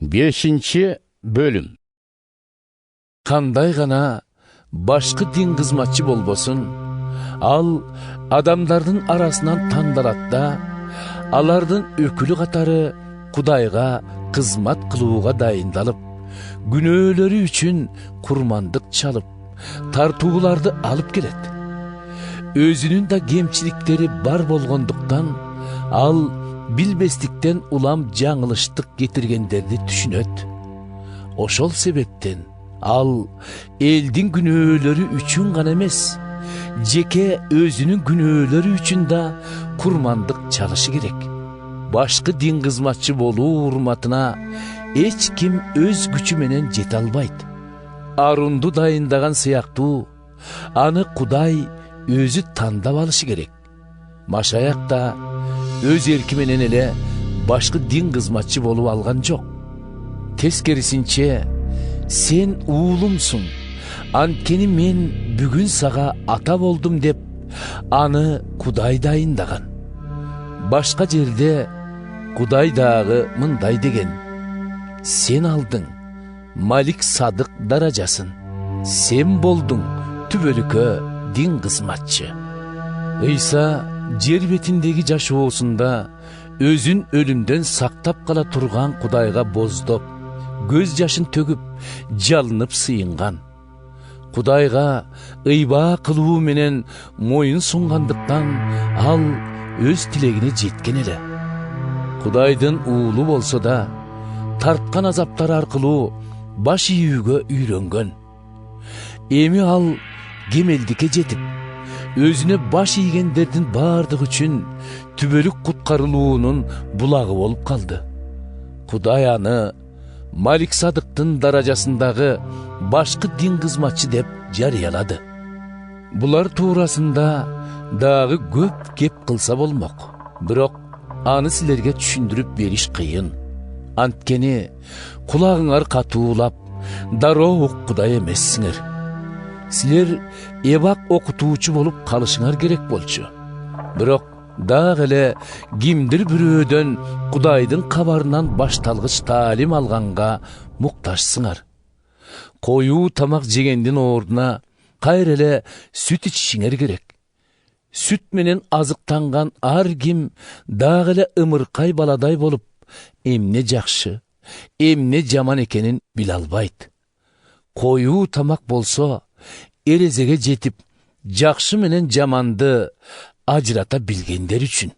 5. bölüm. Kандай gana başka din kızmatçı bolbosun, al adamlardın arasından tandaratda, alardın ökülü katarı Kudayga kızmat kılıuga dayındalıp, günööleri üçün kurmandık çalıp, tartuğularda alıp gelet. Özünün de gemçilikleri bar bolgonduktan, al bilbestikten ulam жаңылыштык getirgenderdi düşünöt. Oşol sebepten al eldin günööleri üçün gana emes, jeke özünün günööleri üçün da kurmandık çalışı gerek. Başka din kızmatçı boluu urmatına hiç kim öz gücü menen jete albayt. Arundu dayındagan sıyaktu, anı Kuday özü tandap alışı gerek. Maşayak da öz erki menen ele başka din kızmatçı bolup algan jok. Teskerisinçe sen uğulumsun, antkeni men бүгүн saga ata boldum dep anı Kuday dayındagan. Başka jerde Kuday dagı mınday degen: sen aldın Malik Sadık darajasın, sen boldun tübölükö din kızmatçı. Eysa jer betindegi жашоосунда özün ölümden saktap kala turgan Kudayga bozdop, göz жашын төгүп, жалынып сыйынган. Kudayga ыйбаа кылуу менен моюн сунгандыктан ал öz тилегине жеткен эле. Кудайдын уулу болсо да тарткан азаптар аркылуу баш ийүүгө үйрөнгөн. Эми ал кемелдикке жетип, özüne baş ийгендердин бардыгы үчүн түбөлүк куткарылуунун булагы болуп калды. Кудай аны Malik Sadıktın darajасындагы başka din kızmatçı dep jarıyaladı. Bular tuurasında dagı köp gep kılsa bolmok. Birok anı silerge түшүндүрүп бериш кыйын. Анткени кулагыңар катуулап, дароо Кудай эмессиңер. Силер эбак окутуучу болуп калышыңар керек болчу. Бирок дагы эле кимдир бирөөдөн Кудайдын кабарынан башталгыч таалим алганга муктажсыңар. Коюу тамак жегендин ордуна кайра эле сүт ичишиңер керек. Сүт менен азыктанган ар ким дагы эле ымыркай баладай болуп, эмне жакшы, эмне жаман экенин биле албайт. Коюу тамак болсо эрезеге жетип, жакшы менен жаманды ажырата билгендер үчүн.